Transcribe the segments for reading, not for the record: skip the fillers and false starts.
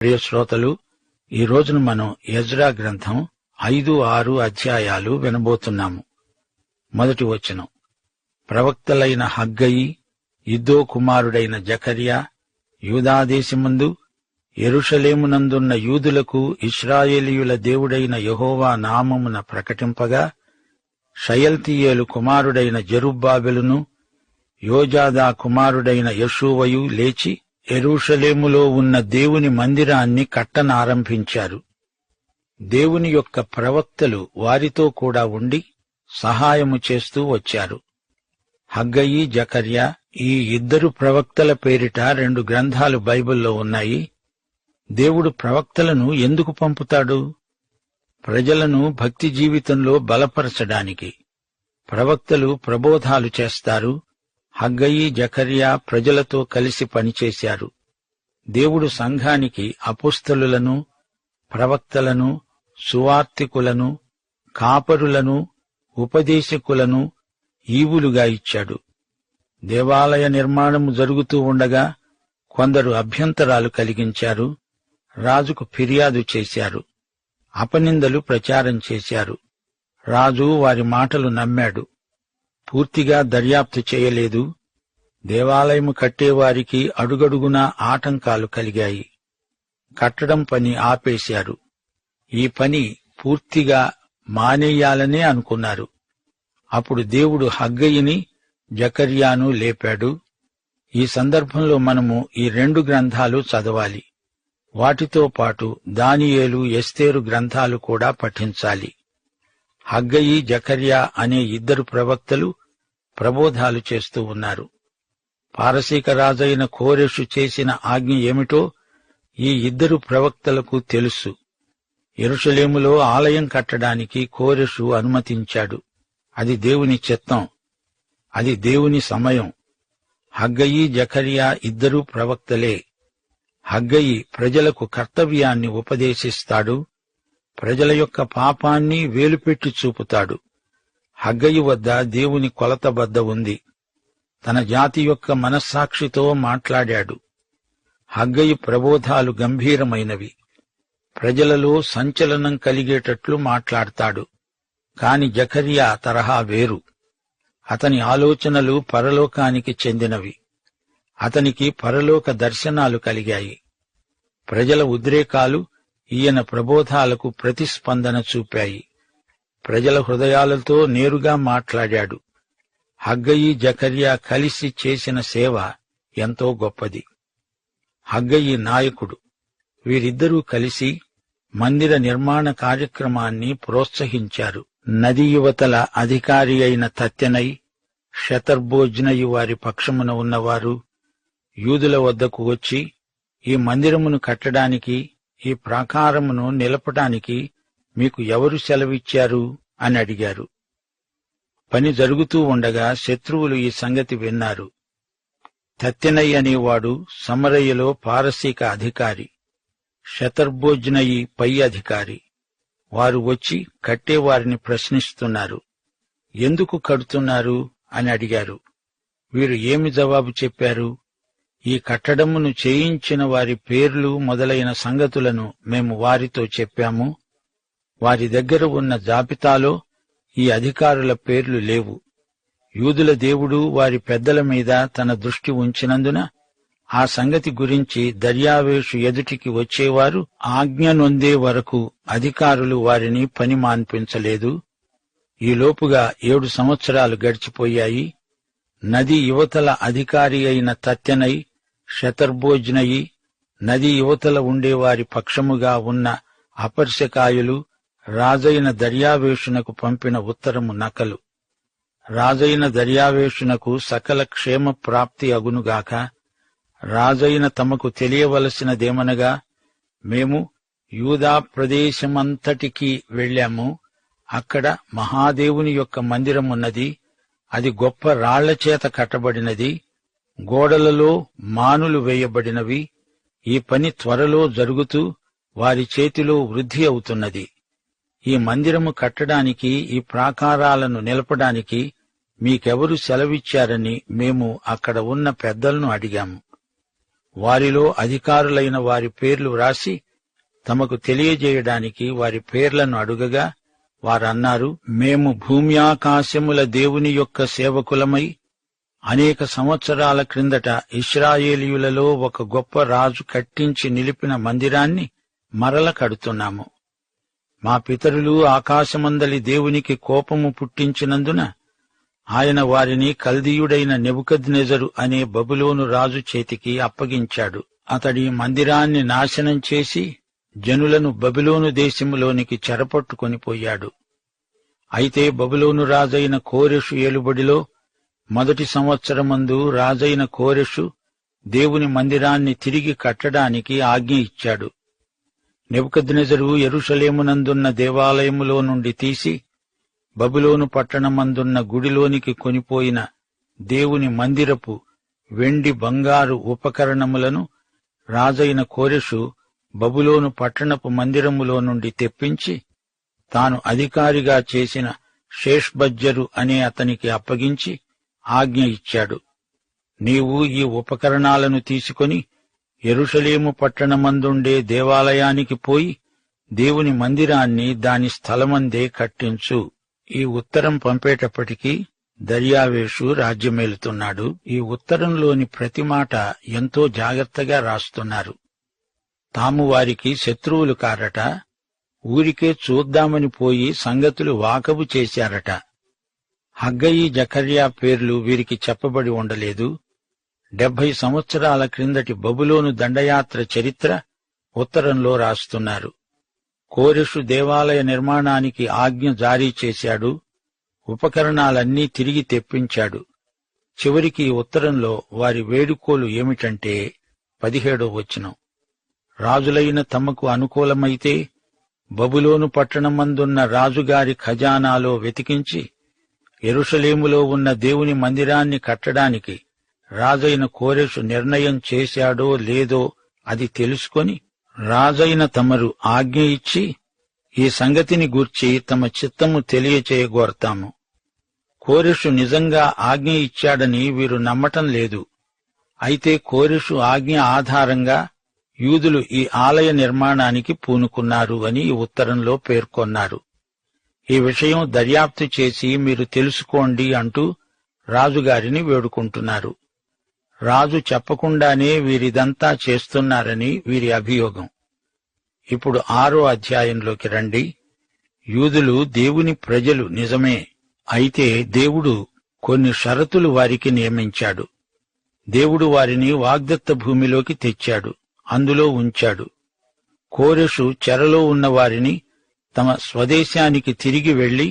ప్రియ శ్రోతలు, ఈ రోజున మనం ఎజ్రా గ్రంథం 5, 6 అధ్యాయాలు వినబోతున్నాము. మొదటి వచనం. ప్రవక్తలైన హగ్గయి, ఇద్దో కుమారుడైన జకర్యా యూదాదేశమందు యెరూషలేమునందున్న యూదులకు ఇశ్రాయేలీయుల దేవుడైన యెహోవా నామమున ప్రకటింపగా, షయల్తీయేలు కుమారుడైన జెరుబ్బాబెలును యోజాదా కుమారుడైన యెషూవయు లేచి యెరూషలేములో ఉన్న దేవుని మందిరాన్ని కట్టనారంభించారు. దేవుని యొక్క ప్రవక్తలు వారితో కూడా ఉండి సహాయము చేస్తూ వచ్చారు. హగ్గయి, జకర్యా ఈ ఇద్దరు ప్రవక్తల పేరిట 2 గ్రంథాలు బైబిల్లో ఉన్నాయి. దేవుడు ప్రవక్తలను ఎందుకు పంపుతాడు? ప్రజలను భక్తి జీవితంలో బలపరచడానికి. ప్రవక్తలు ప్రబోధాలు చేస్తారు. హగ్గయి, జకర్యా ప్రజలతో కలిసి పనిచేశారు. దేవుడు సంఘానికి అపోస్తలులను, ప్రవక్తలను, సువార్తికులను, కాపరులను, ఉపదేశకులను ఈవులుగా ఇచ్చాడు. దేవాలయ నిర్మాణము జరుగుతూ ఉండగా కొందరు అభ్యంతరాలు కలిగించారు. రాజుకు ఫిర్యాదు చేశారు. అపనిందలు ప్రచారం చేశారు. రాజు వారి మాటలు నమ్మాడు. పూర్తిగా దర్యాప్తు చేయలేదు. దేవాలయము కట్టేవారికి అడుగడుగునా ఆటంకాలు కలిగాయి. కట్టడం పని ఆపేశారు. ఈ పని పూర్తిగా మానేయాలనే అనుకున్నారు. అప్పుడు దేవుడు హగ్గయిని, జకర్యాను లేపాడు. ఈ సందర్భంలో మనము ఈ 2 గ్రంథాలు చదవాలి. వాటితో పాటు దానియేలు, ఎస్తేరు గ్రంథాలు కూడా పఠించాలి. హగ్గయి, జకర్యా అనే ఇద్దరు ప్రవక్తలు ప్రబోధాలు చేస్తూ ఉన్నారు. పారసీక రాజైన కోరెషు చేసిన ఆజ్ఞ ఏమిటో ఈ ఇద్దరు ప్రవక్తలకు తెలుసు. యెరూషలేములో ఆలయం కట్టడానికి కోరెషు అనుమతించాడు. అది దేవుని చిత్తం. అది దేవుని సమయం. హగ్గయి, జకర్యా ఇద్దరూ ప్రవక్తలే. హగ్గయి ప్రజలకు కర్తవ్యాన్ని ఉపదేశిస్తాడు. ప్రజల యొక్క పాపాన్ని వేలుపెట్టి చూపుతాడు. హగ్గయి వద్ద దేవుని కొలతబద్ద ఉంది. తన జాతి యొక్క మనస్సాక్షితో మాట్లాడాడు. హగ్గయి ప్రబోధాలు గంభీరమైనవి. ప్రజలలో సంచలనం కలిగేటట్లు మాట్లాడతాడు. కాని జకర్యా తరహా వేరు. అతని ఆలోచనలు పరలోకానికి చెందినవి. అతనికి పరలోక దర్శనాలు కలిగాయి. ప్రజల ఉద్రేకాలు ఈయన ప్రబోధాలకు ప్రతిస్పందన చూపాయి. ప్రజల హృదయాలతో నేరుగా మాట్లాడాడు. హగ్గయి, జకర్యా కలిసి చేసిన సేవ ఎంతో గొప్పది. హగ్గయి నాయకుడు. వీరిద్దరూ కలిసి మందిర నిర్మాణ కార్యక్రమాన్ని ప్రోత్సహించారు. నది యువతల అధికారి అయిన తత్తెనై, షతర్బోజ్నయి వారి పక్షమున ఉన్నవారు యూదుల వద్దకు వచ్చి, ఈ మందిరమును కట్టడానికి, ఈ ప్రాకారమును నిలపటానికి మీకు ఎవరు సెలవిచ్చారు అని అడిగారు. పని జరుగుతూ ఉండగా శత్రువులు ఈ సంగతి విన్నారు. తత్తెనై అనేవాడు సమరయ్యలో పారసీక అధికారి, షతర్బోజ్నయి పై అధికారి. వారు వచ్చి కట్టేవారిని ప్రశ్నిస్తున్నారు. ఎందుకు కడుతున్నారు అని అడిగారు. వీరు ఏమి జవాబు చెప్పారు? ఈ కట్టడమును చేయించిన వారి పేర్లు మొదలైన సంగతులను మేము వారితో చెప్పాము. వారి దగ్గర ఉన్న జాబితాలో ఈ అధికారుల పేర్లు లేవు. యూదుల దేవుడు వారి పెద్దల మీద తన దృష్టి ఉంచినందున ఆ సంగతి గురించి దర్యావేషు ఎదుటికి వచ్చేవారు ఆజ్ఞ నొందే వరకు అధికారులు వారిని పని మాన్పించలేదు. ఈలోపుగా 7 సంవత్సరాలు గడిచిపోయాయి. నది యువతల అధికారి అయిన తత్తెనై, షతర్బోజ్నయి, నది యువతల ఉండేవారి పక్షముగా ఉన్న అపర్శకాయులు రాజైన దర్యావేషునకు పంపిన ఉత్తరము నకలు. రాజైన దర్యావేషునకు సకల క్షేమ ప్రాప్తి అగునుగాక. రాజైన తమకు తెలియవలసినదేమనగా, మేము యూదా ప్రదేశమంతటికీ వెళ్ళాము. అక్కడ మహాదేవుని యొక్క మందిరమున్నది. అది గొప్ప రాళ్లచేత కట్టబడినది. గోడలలో మానులు వేయబడినవి. ఈ పని త్వరలో జరుగుతూ వారి చేతిలో వృద్ధి అవుతున్నది. ఈ మందిరము కట్టడానికి, ఈ ప్రాకారాలను నిలపడానికి మీకెవరు సెలవిచ్చారని మేము అక్కడ ఉన్న పెద్దలను అడిగాము. వారిలో అధికారులైన వారి పేర్లు వ్రాసి తమకు తెలియజేయడానికి వారి పేర్లను అడుగగా వారన్నారు, మేము భూమ్యాకాశముల దేవుని యొక్క సేవకులమై అనేక సంవత్సరాల క్రిందట ఇశ్రాయేలీయులలో ఒక గొప్ప రాజు కట్టించి నిలిపిన మందిరాన్ని మరల కడుతున్నాము. మా పితరులు ఆకాశమందలి దేవునికి కోపము పుట్టించినందున ఆయన వారిని కల్దీయుడైన నెబుకద్నెజరు అనే బబులోను రాజు చేతికి అప్పగించాడు. అతడి మందిరాన్ని నాశనం చేసి జనులను బబులోను దేశములోనికి చెరపట్టుకొని పోయాడు. అయితే బబులోను రాజైన కోరెషు ఏలుబడిలో మొదటి సంవత్సరమందు రాజైన కోరెషు దేవుని మందిరాన్ని తిరిగి కట్టడానికి ఆజ్ఞ ఇచ్చాడు. నెబుకద్నెజరు యెరూషలేమునందున్న దేవాలయములో నుండి తీసి బబులోను పట్టణమందున్న గుడిలోనికి కొనిపోయిన దేవుని మందిరపు వెండి బంగారు ఉపకరణములను రాజైన కోరెషు బబులోను పట్టణపు మందిరములో నుండి తెప్పించి తాను అధికారిగా చేసిన షేష్బజ్జరు అనే అతనికి అప్పగించి ఆజ్ఞ ఇచ్చాడు. నీవు ఈ ఉపకరణాలను తీసుకొని యెరూషలేము పట్టణమందుండే దేవాలయానికి పోయి దేవుని మందిరాన్ని దాని స్థలమందే కట్టించు. ఈ ఉత్తరం పంపేటప్పటికీ దర్యావేషు రాజ్యమేలుతున్నాడు. ఈ ఉత్తరంలోని ప్రతి మాట ఎంతో జాగ్రత్తగా రాస్తున్నారు. తాము వారికి శత్రువులు కారట, ఊరికే చూద్దామని పోయి సంగతులు వాకబు చేశారట. హగ్గయి, జకర్యా పేర్లు వీరికి చెప్పబడి ఉండలేదు. 70 సంవత్సరాల క్రిందటి బబులోను దండయాత్ర చరిత్ర ఉత్తరంలో రాస్తున్నారు. కోరెషు దేవాలయ నిర్మాణానికి ఆజ్ఞ జారీ చేశాడు. ఉపకరణాలన్నీ తిరిగి తెప్పించాడు. చివరికి ఈ ఉత్తరంలో వారి వేడుకోలు ఏమిటంటే 17వ వచనం, రాజులైన తమకు అనుకూలమైతే బబులోను పట్టణమందున్న రాజుగారి ఖజానాలో వెతికించి యెరూషలేములో ఉన్న దేవుని మందిరాన్ని కట్టడానికి రాజైన కోరెషు నిర్ణయం చేశాడో లేదో అది తెలుసుకొని రాజైన తమరు ఆజ్ఞ ఇచ్చి ఈ సంగతిని గూర్చి తమ చిత్తము తెలియచేయగోరతాము. కోరెషు నిజంగా ఆజ్ఞ ఇచ్చాడని వీరు నమ్మటం లేదు. అయితే కోరెషు ఆజ్ఞ ఆధారంగా యూదులు ఈ ఆలయ నిర్మాణానికి పూనుకున్నారు అని ఈ ఉత్తరంలో పేర్కొన్నారు. ఈ విషయం దర్యాప్తు చేసి మీరు తెలుసుకోండి అంటూ రాజుగారిని వేడుకుంటున్నారు. రాజు చెప్పకుండానే వీరిదంతా చేస్తున్నారని వీరి అభియోగం. ఇప్పుడు 6వ అధ్యాయంలోకి రండి. యూదులు దేవుని ప్రజలు నిజమే, అయితే దేవుడు కొన్ని షరతులు వారికి నియమించాడు. దేవుడు వారిని వాగ్దత్త భూమిలోకి తెచ్చాడు, అందులో ఉంచాడు. కోరెషు చెరలో ఉన్న వారిని తమ స్వదేశానికి తిరిగి వెళ్లి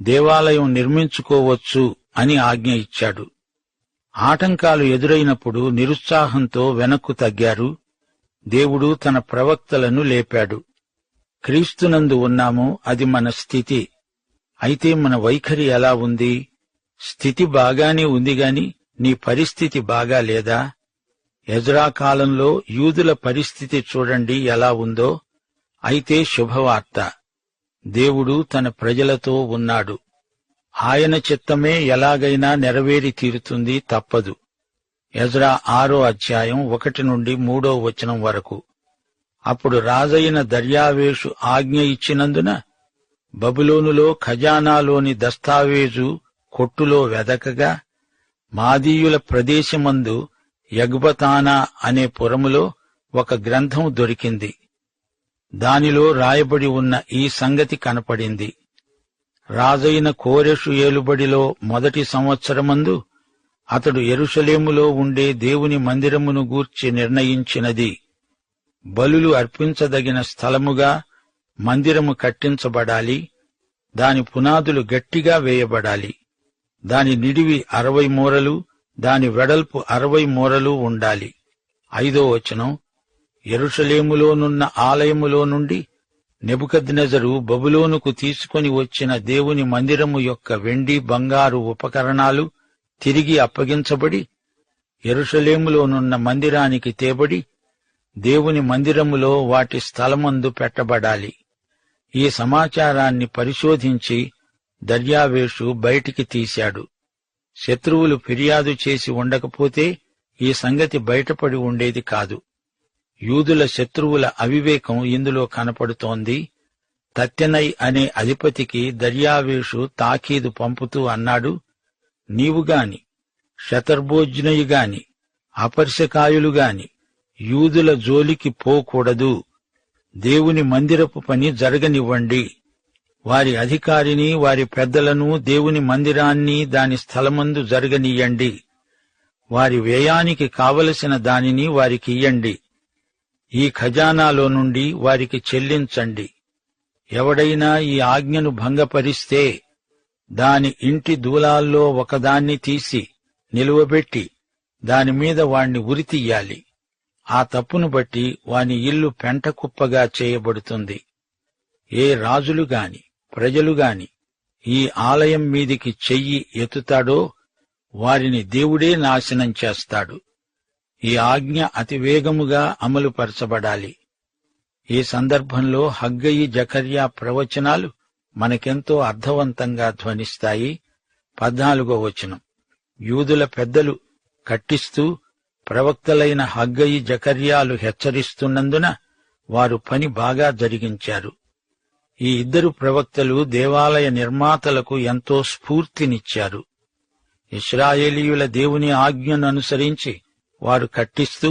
దేవాలయం నిర్మించుకోవచ్చు అని ఆజ్ఞ ఇచ్చాడు. ఆటంకాలు ఎదురైనప్పుడు నిరుత్సాహంతో వెనక్కు తగ్గారు. దేవుడు తన ప్రవక్తలను లేపాడు. క్రీస్తునందు ఉన్నాము, అది మన స్థితి. అయితే మన వైఖరి ఎలా ఉంది? స్థితి బాగానే ఉంది గాని నీ పరిస్థితి బాగా లేదా? ఎజ్రా కాలంలో యూదుల పరిస్థితి చూడండి ఎలా ఉందో. అయితే శుభవార్త, దేవుడు తన ప్రజలతో ఉన్నాడు. ఆయన చిత్తమే ఎలాగైనా నెరవేరి తీరుతుంది, తప్పదు. ఎజ్రా 6వ అధ్యాయం 1 నుండి 3వ వచనం వరకు. అప్పుడు రాజైన దర్యావేషు ఆజ్ఞ ఇచ్చినందున బబులోనులో ఖజానాలోని దస్తావేజు కొట్టులో వెదకగా మాదీయుల ప్రదేశమందు యగ్బతానా అనే పురములో ఒక గ్రంథం దొరికింది. దానిలో రాయబడి ఉన్న ఈ సంగతి కనపడింది. రాజైన కోరెషు ఏలుబడిలో మొదటి సంవత్సరమందు అతడు యెరూషలేములో ఉండే దేవుని మందిరమును గూర్చి నిర్ణయించినది. బలులు అర్పించదగిన స్థలముగా మందిరము కట్టించబడాలి. దాని పునాదులు గట్టిగా వేయబడాలి. దాని నిడివి 60 మూరలు, దాని వెడల్పు 60 మూరలు ఉండాలి. 5వ వచనం, యెరూషలేములోనున్న ఆలయములో నుండి నెబుకద్నెజరు బబులోనుకు తీసుకొని వచ్చిన దేవుని మందిరము యొక్క వెండి బంగారు ఉపకరణాలు తిరిగి అప్పగించబడి యెరూషలేములోనున్న మందిరానికి తేబడి దేవుని మందిరములో వాటి స్థలమందు పెట్టబడాలి. ఈ సమాచారాన్ని పరిశోధించి దర్యావేషు బయటికి తీశాడు. శత్రువులు ఫిర్యాదు చేసి ఉండకపోతే ఈ సంగతి బయటపడి ఉండేది కాదు. యూదుల శత్రువుల అవివేకం ఇందులో కనపడుతోంది. తత్తెనై అనే అధిపతికి దర్యావేషు తాకీదు పంపుతూ అన్నాడు, నీవుగాని, శతర్బోజ్నయుగాని, అపర్శకాయులుగాని యూదుల జోలికి పోకూడదు. దేవుని మందిరపు పని జరగనివ్వండి. వారి అధికారిని, వారి పెద్దలను, దేవుని మందిరాన్ని దాని స్థలమందు జరగనీయండి. వారి వ్యయానికి కావలసిన దానిని వారికియ్యండి. ఈ ఖజానాలో నుండి వారికి చెల్లించండి. ఎవడైనా ఈ ఆజ్ఞను భంగపరిస్తే దాని ఇంటి దూలాల్లో ఒకదాన్ని తీసి నిలువబెట్టి దానిమీద వాణ్ణి ఉరితీయాలి. ఆ తప్పును బట్టి వాని ఇల్లు పెంటకుప్పగా చేయబడుతుంది. ఏ రాజులుగాని ప్రజలుగాని ఈ ఆలయం మీదికి చెయ్యి ఎత్తుతాడో వారిని దేవుడే నాశనం చేస్తాడు. ఈ ఆజ్ఞ అతివేగముగా అమలుపరచబడాలి. ఈ సందర్భంలో హగ్గయి, జకర్యా ప్రవచనాలు మనకెంతో అర్థవంతంగా ధ్వనిస్తాయి. 14వ వచనం, యూదుల పెద్దలు కట్టిస్తూ ప్రవక్తలైన హగ్గయి, జకర్యాలు హెచ్చరిస్తున్నందున వారు పని బాగా జరిగించారు. ఈ ఇద్దరు ప్రవక్తలు దేవాలయ నిర్మాతలకు ఎంతో స్ఫూర్తినిచ్చారు. ఇశ్రాయేలీయుల దేవుని ఆజ్ఞను అనుసరించి వారు కట్టిస్తూ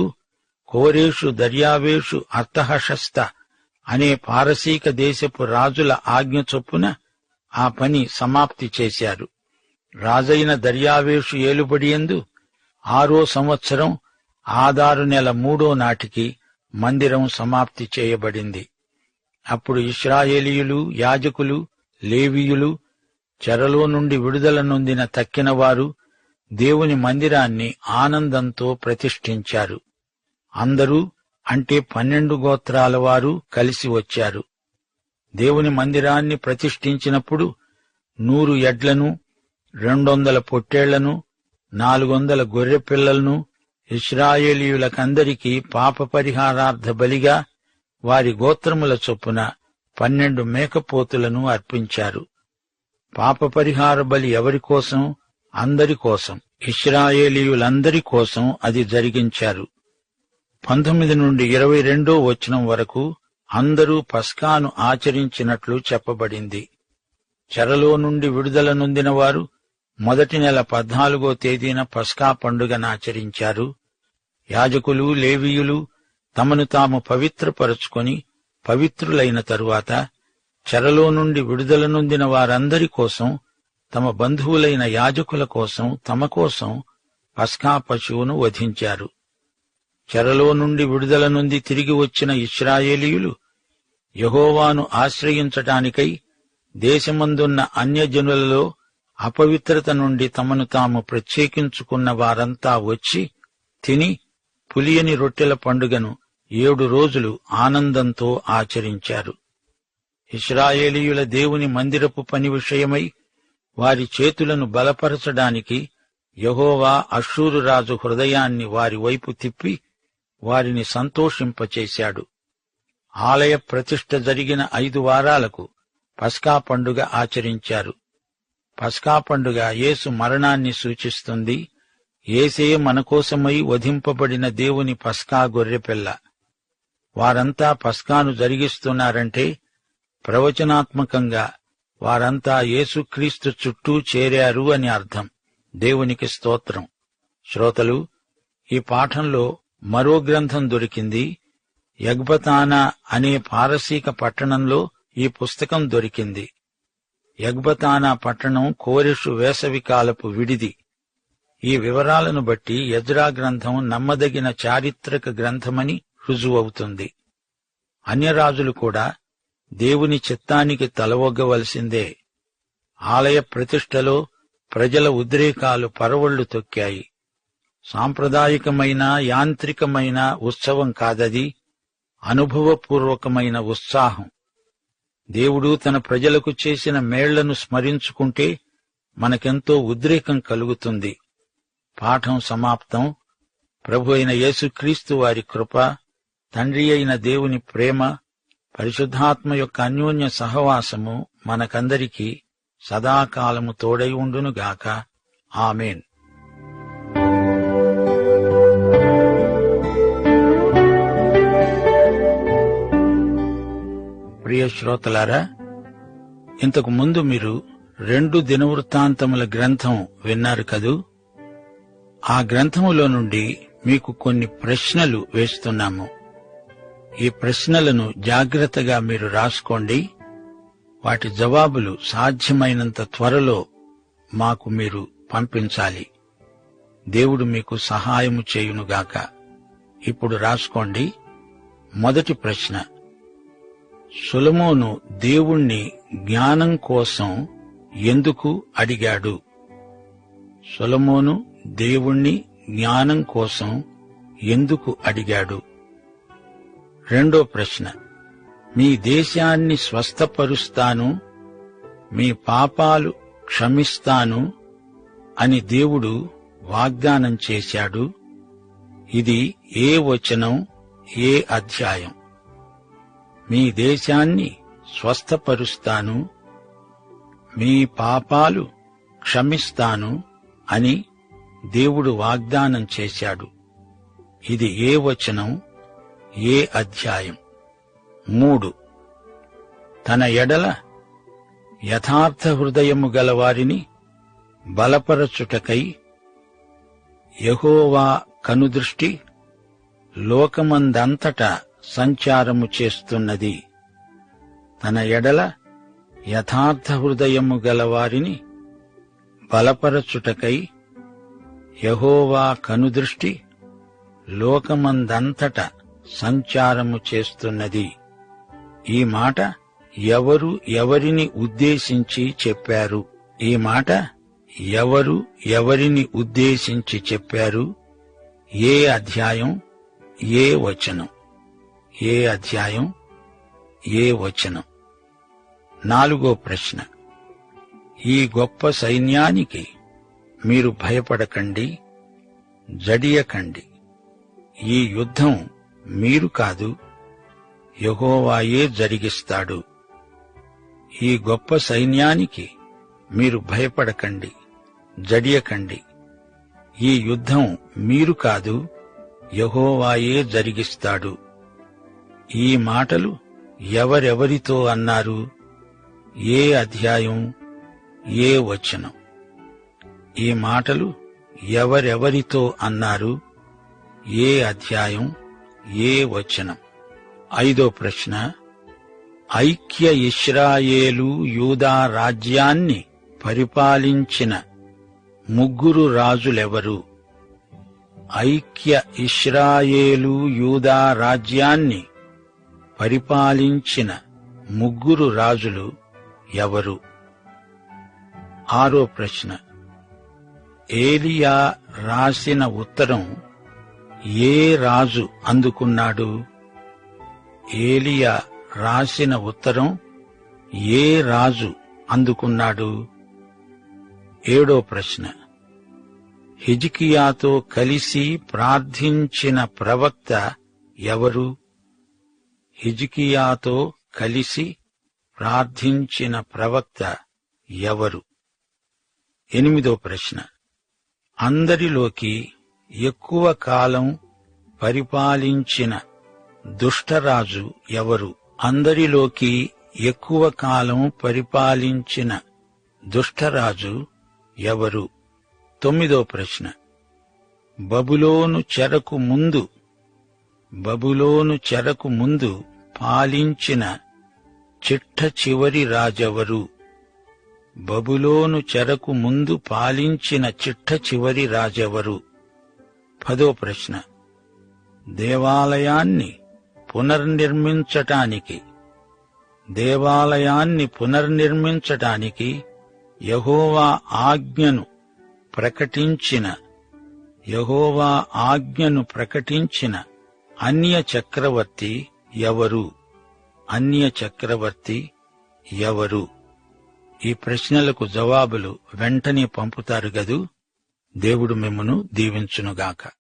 కోరేషు, దర్యావేషు, అర్తహషస్త అనే పారసీక దేశపు రాజుల ఆజ్ఞ చొప్పున ఆ పని సమాప్తి చేశారు. రాజైన దర్యావేషు ఏలుబడియందు 6వ సంవత్సరం ఆదారు నెల 3వ నాటికి మందిరం సమాప్తి చేయబడింది. అప్పుడు ఇశ్రాయేలీయులు, యాజకులు, లేవీయులు, చెరలో నుండి విడుదల నొందిన తక్కినవారు దేవుని మందిరాన్ని ఆనందంతో ప్రతిష్ఠించారు. అందరూ అంటే 12 గోత్రాల వారు కలిసి వచ్చారు. దేవుని మందిరాన్ని ప్రతిష్ఠించినప్పుడు 100 ఎడ్లను, 200 పొట్టేళ్లను, 400 గొర్రెపిల్లలను ఇశ్రాయేలీయులకందరికీ పాప పరిహారార్థ బలిగా వారి గోత్రముల చొప్పున 12 మేకపోతులను అర్పించారు. పాప పరిహార బలి ఎవరికోసం? అందరి కోసం, ఇశ్రాయేలీయులందరి కోసం అది జరిగించారు. 19 నుండి 22వ వచనం వరకు అందరూ పస్కాను ఆచరించినట్లు చెప్పబడింది. చెరలో నుండి విడుదల నొందిన వారు మొదటి నెల 14వ తేదీన పస్కా పండుగనాచరించారు. యాజకులు, లేవీయులు తమను తాము పవిత్రపరచుకొని పవిత్రులైన తరువాత చెరలో నుండి విడుదల నొందిన వారందరి కోసం, తమ బంధువులైన యాజకుల కోసం, తమ కోసం పస్కా పశువును వధించారు. చెరలో నుండి విడుదల నొంది తిరిగి వచ్చిన ఇశ్రాయేలీయులు యెహోవాను ఆశ్రయించటానికై దేశమందున్న అన్యజనులలో అపవిత్రత నుండి తమను తాము ప్రత్యేకించుకున్న వారంతా వచ్చి తిని పులియని రొట్టెల పండుగను 7 రోజులు ఆనందంతో ఆచరించారు. ఇశ్రాయేలీయుల దేవుని మందిరపు పని విషయమై వారి చేతులను బలపరచడానికి యెహోవా అష్షూరు రాజు హృదయాన్ని వారి వైపు తిప్పి వారిని సంతోషింపచేశాడు. ఆలయ ప్రతిష్ఠ జరిగిన 5 వారాలకు పస్కా పండుగ ఆచరించారు. పస్కా పండుగ యేసు మరణాన్ని సూచిస్తుంది. యేసే మనకోసమై వధింపబడిన దేవుని పస్కా గొర్రెపిల్ల. వారంతా పస్కాను జరిగిస్తున్నారంటే ప్రవచనాత్మకంగా వారంతా యేసుక్రీస్తు చుట్టూ చేరారు అని అర్థం. దేవునికి స్తోత్రం. శ్రోతలు, ఈ పాఠంలో మరో గ్రంథం దొరికింది. ఎగ్బతానా అనే పారసీక పట్టణంలో ఈ పుస్తకం దొరికింది. ఎగ్బతానా పట్టణం కోరెషు వేసవికాలపు విడిది. ఈ వివరాలను బట్టి ఎజ్రా గ్రంథం నమ్మదగిన చారిత్రక గ్రంథమని రుజువవుతుంది. అన్యరాజులు కూడా దేవుని చిత్తానికి తలవొగ్గవలసిందే. ఆలయ ప్రతిష్టలో ప్రజల ఉద్రేకాలు పరవళ్లు తొక్కాయి. సాంప్రదాయికమైన, యాంత్రికమైన ఉత్సవం కాదది, అనుభవపూర్వకమైన ఉత్సాహం. దేవుడు తన ప్రజలకు చేసిన మేళ్లను స్మరించుకుంటే మనకెంతో ఉద్రేకం కలుగుతుంది. పాఠం సమాప్తం. ప్రభు అయిన యేసుక్రీస్తు వారి కృప, తండ్రి అయిన దేవుని ప్రేమ, పరిశుద్ధాత్మ యొక్క అన్యోన్య సహవాసము మనకందరికీ సదాకాలము తోడై ఉండునుగాక. ఆమేన్. ప్రియ శ్రోతలారా, ఇంతకు ముందు మీరు 2 దినవృత్తాంతముల గ్రంథం విన్నారు కదూ. ఆ గ్రంథములో నుండి మీకు కొన్ని ప్రశ్నలు వేస్తున్నాము. ఈ ప్రశ్నలను జాగ్రత్తగా మీరు రాసుకోండి. వాటి జవాబులు సాధ్యమైనంత త్వరలో మాకు మీరు పంపించాలి. దేవుడు మీకు సహాయము చేయునుగాక. ఇప్పుడు రాసుకోండి. మొదటి ప్రశ్న: సొలొమోను దేవుణ్ణి జ్ఞానం కోసం ఎందుకు అడిగాడు? సొలొమోను దేవుణ్ణి జ్ఞానం కోసం ఎందుకు అడిగాడు? రెండో ప్రశ్న: మీ దేశాన్ని స్వస్థపరుస్తాను, మీ పాపాలు క్షమిస్తాను అని దేవుడు వాగ్దానం చేశాడు. ఇది ఏ వచనం, ఏ అధ్యాయం? మీ దేశాన్ని స్వస్థపరుస్తాను, మీ పాపాలు క్షమిస్తాను అని దేవుడు వాగ్దానం చేశాడు. ఇది ఏ వచనం, ఏ అధ్యాయం? 3. తన ఎడల యథార్థ హృదయము గలవారిని బలపరచుటకై యెహోవా కనుదృష్టి లోకమందంతటా సంచారము చేస్తున్నది. తన ఎడల యథార్థ హృదయము గలవారిని బలపరచుటకై యెహోవా కనుదృష్టి లోకమందంతటా సంచారము చేస్తున్నది. ఈ మాట ఎవరు ఎవరిని ఉద్దేశించి చెప్పారు? ఈ మాట ఎవరు ఎవరిని ఉద్దేశించి చెప్పారు? ఏ అధ్యాయం, ఏ వచనం? ఏ అధ్యాయం, ఏ వచనం? 4వ ప్రశ్న: ఈ గొప్ప సైన్యానికి మీరు భయపడకండి, జడియకండి. ఈ యుద్ధం మీరు కాదు, యెహోవాయే జరిగిస్తాడు. ఈ గొప్ప సైన్యానికి మీరు భయపడకండి, జడియకండి. ఈ యుద్ధం మీరు కాదు, యెహోవాయే జరిగిస్తాడు. ఈ మాటలు ఎవరెవరితో అన్నారు? ఏ అధ్యాయం, ఏ వచనం? ఈ మాటలు ఎవరెవరితో అన్నారు? ఏ అధ్యాయం, ఏ వచనం? 5వ ప్రశ్న: ఐక్య ఇశ్రాయేలు యూదా రాజ్యాన్ని పరిపాలించిన 3 రాజులెవరు? ఐక్య ఇశ్రాయేలు యూదా రాజ్యాన్ని పరిపాలించిన 3 రాజులు ఎవరు? 6వ ప్రశ్న: ఏలియా రాసిన ఉత్తరం ఏ రాజు అందుకున్నాడు? ఏలియా రాసిన ఉత్తరం ఏ రాజు అందుకున్నాడు? 7వ ప్రశ్న: హిజ్కియాతో కలిసి ప్రార్థించిన ప్రవక్త ఎవరు? హిజ్కియాతో కలిసి ప్రార్థించిన ప్రవక్త ఎవరు? 8వ ప్రశ్న: అందరిలోకి ఎక్కువ కాలం పరిపాలించిన దుష్టరాజు ఎవరు? అందరిలోకి ఎక్కువ కాలం పరిపాలించిన దుష్టరాజు ఎవరు? 9వ ప్రశ్న: బబులోను చెరకు ముందు పాలించిన చిట్ట చివరి రాజెవరు? బబులోను చెరకు ముందు పాలించిన చిట్ట చివరి రాజెవరు? 10వ ప్రశ్న: దేవాలయాన్ని పునర్నిర్మించటానికి యెహోవా ఆజ్ఞను ప్రకటించిన అన్య చక్రవర్తి ఎవరు? అన్య చక్రవర్తి ఎవరు? ఈ ప్రశ్నలకు జవాబులు వెంటనే పంపుతారు గదూ. దేవుడు మిమ్మును దీవించునుగాక.